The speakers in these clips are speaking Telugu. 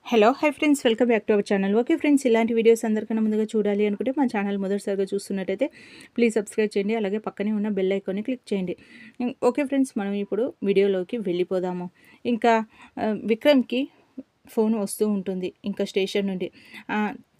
Hello hi friends, welcome back to our channel. Okay friends, ఇలాంటి వీడియోస్ అందరికన్నా ముందుగా చూడాలి అనుకుంటే మా ఛానల్ మొదటిసారిగా చూస్తున్నట్టయితే ప్లీజ్ సబ్స్క్రైబ్ చేయండి. అలాగే పక్కనే ఉన్న బెల్ ఐకాన్ని క్లిక్ చేయండి. ఓకే ఫ్రెండ్స్, మనం ఇప్పుడు వీడియోలోకి వెళ్ళిపోదాము. ఇంకా విక్రమ్కి ఫోన్ వస్తూ ఉంటుంది ఇంకా స్టేషన్ నుండి.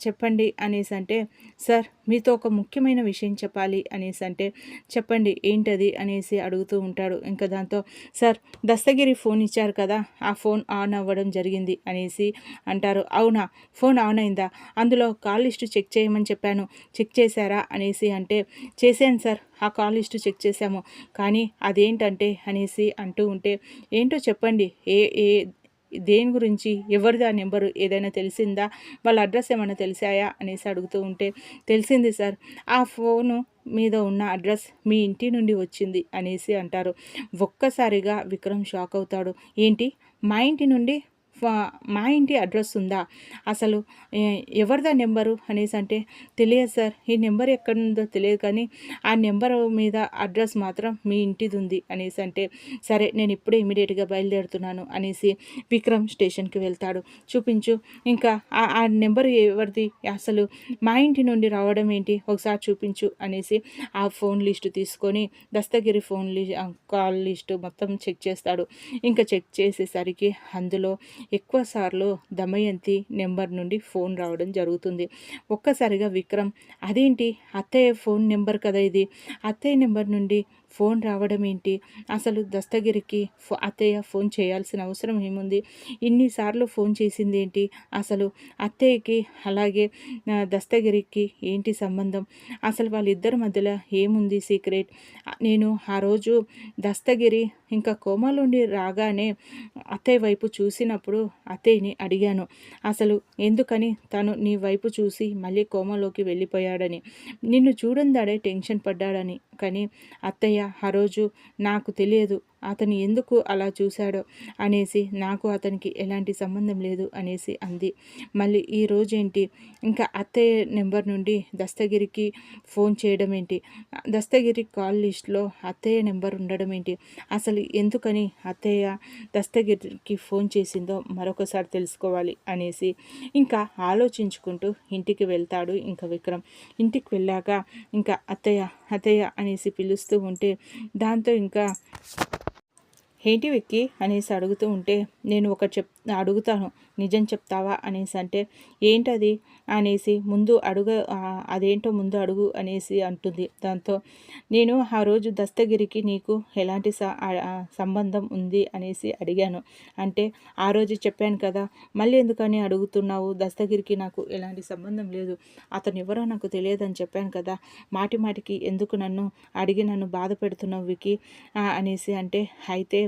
చెప్పండి అనేసి అంటే, సార్ మీతో ఒక ముఖ్యమైన విషయం చెప్పాలి అనేసి అంటే, చెప్పండి ఏంటది అనేసి అడుగుతూ ఉంటాడు. ఇంకా దాంతో, సార్ దస్తగిరి ఫోన్ ఇచ్చారు కదా, ఆ ఫోన్ ఆన్ అవ్వడం జరిగింది అనేసి అంటారు. అవునా, ఫోన్ ఆన్ అయిందా? అందులో కాల్ లిస్టు చెక్ చేయమని చెప్పాను, చెక్ చేశారా అనేసి అంటే, చేశాను సార్, ఆ కాల్ లిస్టు చెక్ చేశాము, కానీ అదేంటంటే అనేసి అంటూ ఉంటే, ఏంటో చెప్పండి, ఏ ఏ దేని గురించి, ఎవరిది ఆ నెంబరు, ఏదైనా తెలిసిందా, వాళ్ళ అడ్రస్ ఏమైనా తెలిసాయా అనేసి అడుగుతూ ఉంటే, తెలిసింది సార్, ఆ ఫోను మీద ఉన్న అడ్రస్ మీ ఇంటి నుండి వచ్చింది అనేసి అంటారు. ఒక్కసారిగా విక్రమ్ షాక్ అవుతాడు. ఏంటి, మా ఇంటి నుండి మా ఇంటి అడ్రస్ ఉందా, అసలు ఎవరిదా నెంబరు అనేసి అంటే, తెలియదు సార్, ఈ నెంబర్ ఎక్కడుందో తెలియదు, కానీ ఆ నెంబర్ మీద అడ్రస్ మాత్రం మీ ఇంటిది ఉంది అనేసి అంటే, సరే నేను ఇప్పుడే ఇమీడియట్గా బయలుదేరుతున్నాను అనేసి విక్రమ్ స్టేషన్కి వెళ్తాడు. చూపించు, ఇంకా ఆ నెంబర్ ఎవరిది, అసలు మా ఇంటి నుండి రావడం ఏంటి, ఒకసారి చూపించు అనేసి ఆ ఫోన్ లిస్టు తీసుకొని దస్తగిరి కాల్ లిస్టు మొత్తం చెక్ చేస్తాడు. ఇంకా చెక్ చేసేసరికి అందులో ఎక్కువ సార్లు దమయంతి నెంబర్ నుండి ఫోన్ రావడం జరుగుతుంది. ఒక్కసారిగా విక్రమ్, అదేంటి, అత్తయ్య ఫోన్ నెంబర్ కదా ఇది, అత్తయ్య నెంబర్ నుండి ఫోన్ రావడం ఏంటి, అసలు దస్తగిరికి అత్తయ్య ఫోన్ చేయాల్సిన అవసరం ఏముంది, ఇన్నిసార్లు ఫోన్ చేసింది ఏంటి, అసలు అత్తయ్యకి అలాగే దస్తగిరికి ఏంటి సంబంధం, అసలు వాళ్ళిద్దరి మధ్యలో ఏముంది సీక్రెట్. నేను ఆ రోజు దస్తగిరి ఇంకా కోమాలోండి రాగానే అత్తయ్య వైపు చూసినప్పుడు అత్తయ్యని అడిగాను, అసలు ఎందుకని తను నీ వైపు చూసి మళ్ళీ కోమలోకి వెళ్ళిపోయాడని, నిన్ను చూడందాడే టెన్షన్ పడ్డాడని, కానీ అత్తయ్య ఆ రోజు నాకు తెలియదు అతను ఎందుకు అలా చూశాడో అనేసి, నాకు అతనికి ఎలాంటి సంబంధం లేదు అనేసి అంది. మళ్ళీ ఈ రోజేంటి, ఇంకా అత్తయ్య నెంబర్ నుండి దస్తగిరికి ఫోన్ చేయడం ఏంటి, దస్తగిరి కాల్ లిస్ట్లో అత్తయ్య నెంబర్ ఉండడం ఏంటి, అసలు ఎందుకని అత్తయ్య దస్తగిరికి ఫోన్ చేసిందో మరొకసారి తెలుసుకోవాలి అనేసి ఇంకా ఆలోచించుకుంటూ ఇంటికి వెళ్తాడు. ఇంకా విక్రమ్ ఇంటికి వెళ్ళాక ఇంకా అత్తయ్య అత్తయ్య అనేసి పిలుస్తూ ఉంటే, దాంతో ఇంకా ఏంటి విక్కీ అనేసి అడుగుతూ ఉంటే, నేను ఒకటి అడుగుతాను, నిజం చెప్తావా అనేసి అంటే, ఏంటది అనేసి, ముందు అదేంటో ముందు అడుగు అనేసి అంటుంది. దాంతో, నేను ఆ రోజు దస్తగిరికి నీకు ఎలాంటి సంబంధం ఉంది అనేసి అడిగాను, అంటే ఆ రోజు చెప్పాను కదా, మళ్ళీ ఎందుకని అడుగుతున్నావు, దస్తగిరికి నాకు ఎలాంటి సంబంధం లేదు, అతను ఎవరో నాకు తెలియదని చెప్పాను కదా, మాటి మాటికి ఎందుకు నన్ను అడిగి నన్ను బాధ పెడుతున్నావు విక్కీ అనేసి అంటే, అయితే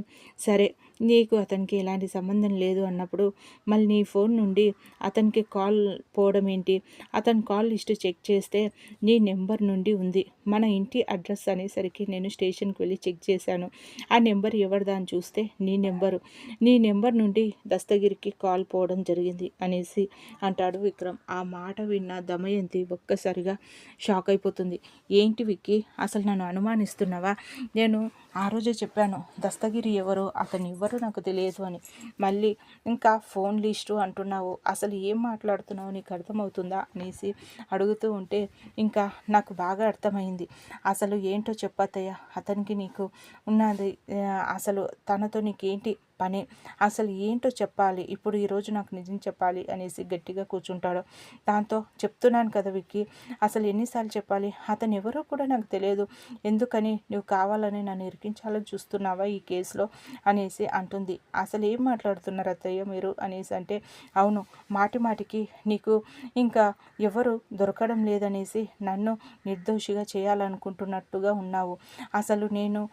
సరే, నీకు అతనికి ఎలాంటి సంబంధం లేదు అన్నప్పుడు మళ్ళీ నీ ఫోన్ నుండి అతనికి కాల్ పోవడం ఏంటి, అతని కాల్ లిస్ట్ చెక్ చేస్తే నీ నెంబర్ నుండి ఉంది, మన ఇంటి అడ్రస్ అనేసరికి నేను స్టేషన్కి వెళ్ళి చెక్ చేశాను, ఆ నెంబర్ ఎవరిదా అని చూస్తే నీ నెంబర్ నుండి దస్తగిరికి కాల్ పోవడం జరిగింది అనేసి అంటాడు విక్రమ్. ఆ మాట విన్న దమయంతి ఒక్కసారిగా షాక్ అయిపోతుంది. ఏంటి విక్కీ, అసలు నన్ను అనుమానిస్తున్నావా, నేను ఆ రోజే చెప్పాను దస్తగిరి ఎవరో, అతను ఎవరో నాకు తెలియదు అని, మళ్ళీ ఇంకా ఫోన్ లిస్టు అంటున్నావు, అసలు ఏం మాట్లాడుతున్నావు, నీకు అర్థమవుతుందా అనేసి అడుగుతూ ఉంటే, ఇంకా నాకు బాగా అర్థమైంది, అసలు ఏంటో చెప్పత్తయ్య, అతనికి నీకు ఉన్నది, అసలు తనతో నీకేంటి పని, అసలు ఏంటో చెప్పాలి, ఇప్పుడు ఈరోజు నాకు నిజం చెప్పాలి అనేసి గట్టిగా కూర్చుంటాడు. దాంతో, చెప్తున్నాను కదా విక్కీ, అసలు ఎన్నిసార్లు చెప్పాలి, అతను ఎవరో కూడా నాకు తెలియదు, ఎందుకని నువ్వు కావాలని నన్ను ఇరికించాలని చూస్తున్నావా ఈ కేసులో అనేసి అంటుంది. అసలు ఏం మాట్లాడుతున్నారు అత్తయ్య మీరు అనేసి అంటే, అవును, మాటి మాటికి నీకు ఇంకా ఎవరు దొరకడం లేదనేసి నన్ను నిర్దోషిగా చేయాలనుకుంటున్నట్టుగా ఉన్నావు, అసలు నేను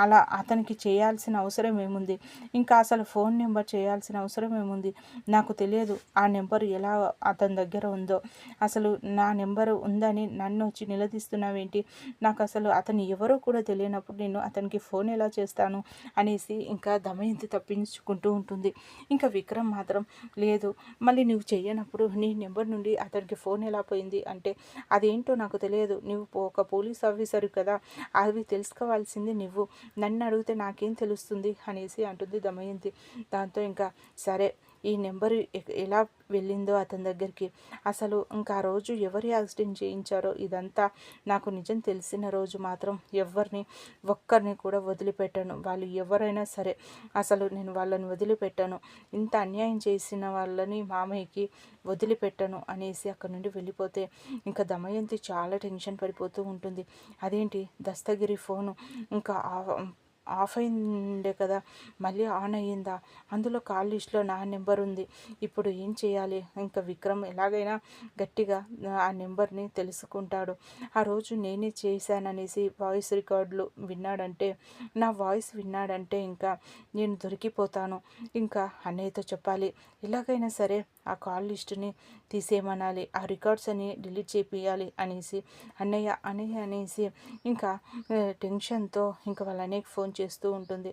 అలా అతనికి చేయాల్సిన అవసరం ఏముంది, ఇంకా అసలు ఫోన్ నెంబర్ చేయాల్సిన అవసరం ఏముంది, నాకు తెలియదు ఆ నెంబర్ ఎలా అతని దగ్గర ఉందో, అసలు నా నెంబరు ఉందని నన్ను వచ్చి నిలదీస్తున్నావేంటి, నాకు అసలు అతను ఎవరో కూడా తెలియనప్పుడు నేను అతనికి ఫోన్ ఎలా చేస్తాను అనేసి ఇంకా దమయంతి తప్పించుకుంటూ ఉంటుంది. ఇంకా విక్రమ్ మాత్రం, లేదు, మళ్ళీ నువ్వు చెయ్యనప్పుడు నీ నెంబర్ నుండి అతనికి ఫోన్ ఎలా పోయింది అంటే, అదేంటో నాకు తెలియదు, నువ్వు ఒక పోలీస్ ఆఫీసర్ కదా, అవి తెలుసుకోవాల్సింది నువ్వు, నన్ను అడిగితే నాకేం తెలుస్తుంది అనేసి అంటుంది దమయంతి. దాంతో ఇంకా సరే, ఈ నెంబరు ఎలా వెళ్ళిందో అతని దగ్గరికి, అసలు ఇంకా ఆ రోజు ఎవరు యాక్సిడెంట్ చేయించారో ఇదంతా నాకు నిజం తెలిసిన రోజు మాత్రం ఒక్కరిని కూడా వదిలిపెట్టాను. వాళ్ళు ఎవరైనా సరే అసలు నేను వాళ్ళని వదిలిపెట్టాను. ఇంత అన్యాయం చేసిన వాళ్ళని మామయ్యకి వదిలిపెట్టను అనేసి అక్కడి నుండి వెళ్ళిపోతే ఇంకా దమయంతి చాలా టెన్షన్ పడిపోతూ ఉంటుంది. అదేంటి దస్తగిరి ఫోను ఇంకా ఆఫ్ అయిందే కదా, మళ్ళీ ఆన్ అయ్యిందా, అందులో కాల్ లిస్ట్లో నా నెంబర్ ఉంది, ఇప్పుడు ఏం చేయాలి? ఇంకా విక్రమ్ ఎలాగైనా గట్టిగా ఆ నెంబర్ని తెలుసుకుంటాడు. ఆ రోజు నేనే చేశాననేసి వాయిస్ రికార్డులు విన్నాడంటే, నా వాయిస్ విన్నాడంటే ఇంకా నేను దొరికిపోతాను. ఇంకా అన్నయ్యతో చెప్పాలి, ఎలాగైనా సరే ఆ కాల్ లిస్టుని తీసేయమనాలి, ఆ రికార్డ్స్ అని డిలీట్ చేపియాలి అనేసి అన్నయ్య అనేసి ఇంకా టెన్షన్తో ఇంకా వాళ్ళ అన్నయ్యకి ఫోన్ చేస్తూ ఉంటుంది.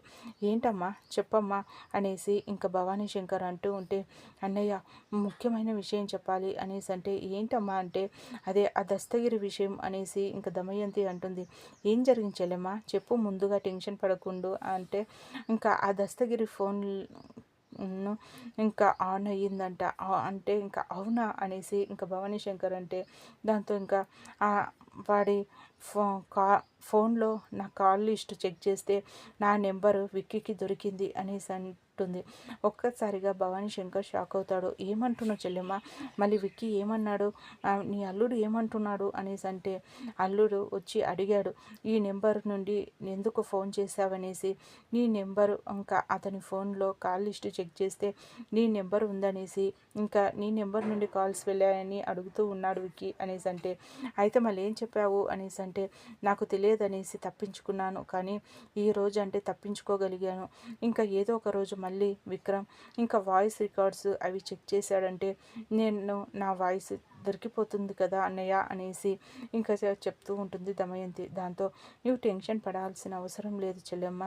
ఏంటమ్మా చెప్పమ్మా అనేసి ఇంకా భవానీ శంకర్ అంటూ ఉంటే, అన్నయ్య ముఖ్యమైన విషయం చెప్పాలి అనేసి అంటే, ఏంటమ్మా అంటే, అదే ఆ దస్తగిరి విషయం అనేసి ఇంకా దమయంతి అంటుంది. ఏం జరిగింది చెల్లెమ్మా చెప్పు, ముందుగా టెన్షన్ పడకుండా అంటే, ఇంకా ఆ దస్తగిరి ఫోన్ ఇంకా ఆన్ అయ్యిందంట అంటే, ఇంకా అవునా అనేసి ఇంకా భవానీ శంకర్ అంటే, దాంతో ఇంకా వాడి ఫో కా ఫోన్లో నా కాల్ లిస్ట్ చెక్ చేస్తే నా నెంబరు విక్కీకి దొరికింది అనేసి అంటుంది. ఒక్కసారిగా భవానీ శంకర్ షాక్ అవుతాడు. ఏమంటున్నావు చెల్లెమ్మ, మళ్ళీ విక్కీ ఏమన్నాడు, నీ అల్లుడు ఏమంటున్నాడు అనేసి అంటే, అల్లుడు వచ్చి అడిగాడు ఈ నెంబర్ నుండి ఎందుకు ఫోన్ చేశావనేసి, నీ నెంబరు ఇంకా అతని ఫోన్లో కాల్ లిస్ట్ చెక్ చేస్తే నీ నెంబర్ ఉందనేసి, ఇంకా నీ నెంబర్ నుండి కాల్స్ వెళ్ళాయని అడుగుతూ ఉన్నాడు విక్కీ అనేసి అంటే, అయితే మళ్ళీ ఏం చెప్పావు అనేసి అంటే, నాకు తెలియదనేసి తప్పించుకున్నాను, కానీ ఈ రోజు అంటే తప్పించుకోగలిగాను. ఇంకా ఏదో ఒక రోజు మళ్ళీ విక్రమ్ ఇంకా వాయిస్ రికార్డ్స్ అవి చెక్ చేశాడంటే నేను నా వాయిస్ దొరికిపోతుంది కదా అన్నయ్య అనేసి ఇంకా చెప్తూ ఉంటుంది దమయంతి. దాంతో నువ్వు టెన్షన్ పడాల్సిన అవసరం లేదు చెల్లెమ్మ,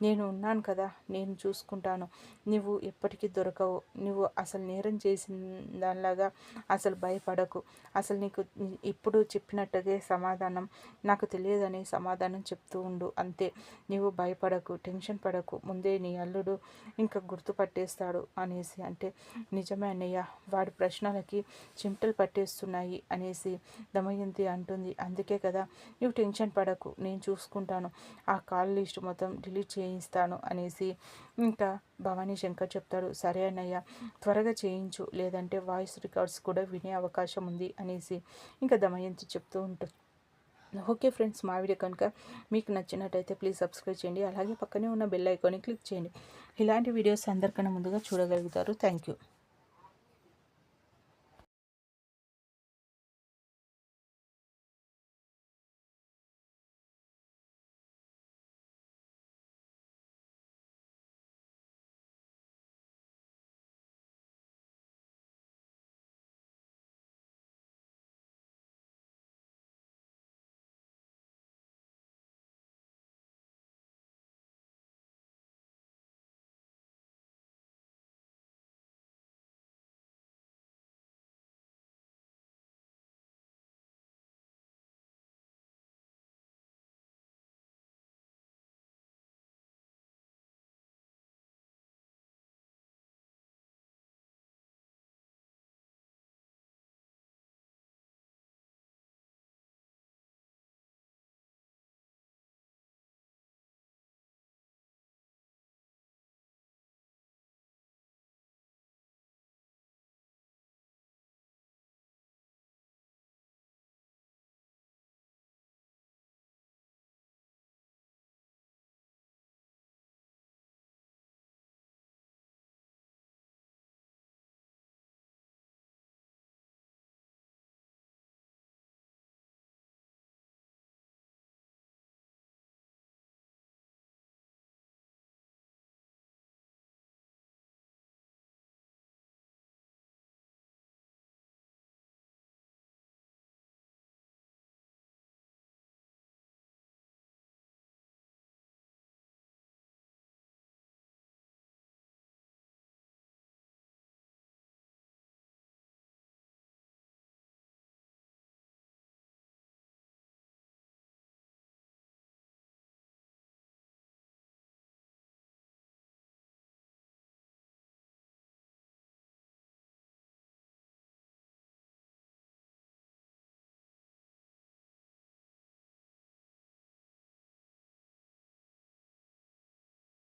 నేను ఉన్నాను కదా, నేను చూసుకుంటాను, నువ్వు ఎప్పటికీ దొరకవు, నువ్వు అసలు నేరం చేసిన దానిలాగా అసలు భయపడకు, అసలు నీకు ఇప్పుడు చెప్పినట్టుగా సమాధానం నాకు తెలియదని సమాధానం చెప్తూ ఉండు అంతే, నీవు భయపడకు, టెన్షన్ పడకు, ముందే నీ అల్లుడు ఇంకా గుర్తుపట్టేస్తాడు అనేసి అంటే, నిజమే అన్నయ్య, వాడి ప్రశ్నలకి చెమటలు పట్టేస్తున్నాయి అనేసి దమయంతి అంటుంది. అందుకే కదా నువ్వు టెన్షన్ పడకు, నేను చూసుకుంటాను, ఆ కాల్ లిస్ట్ మొత్తం డిలీట్ చేయిస్తాను అనేసి ఇంకా భవానీ శంకర్ చెప్తాడు. సరే అన్నయ్య, త్వరగా చేయించు, లేదంటే వాయిస్ రికార్డ్స్ కూడా వినే అవకాశం ఉంది అనేసి ఇంకా దమయంతి చెప్తూ ఉంటుంది. ఓకే ఫ్రెండ్స్, మా వీడియో కనుక మీకు నచ్చినట్టయితే ప్లీజ్ సబ్స్క్రైబ్ చేయండి, అలాగే పక్కనే ఉన్న బెల్ ఐకాన్ని క్లిక్ చేయండి. ఇలాంటి వీడియోస్ అందరికన్నా ముందుగా చూడగలుగుతారు. Thank you.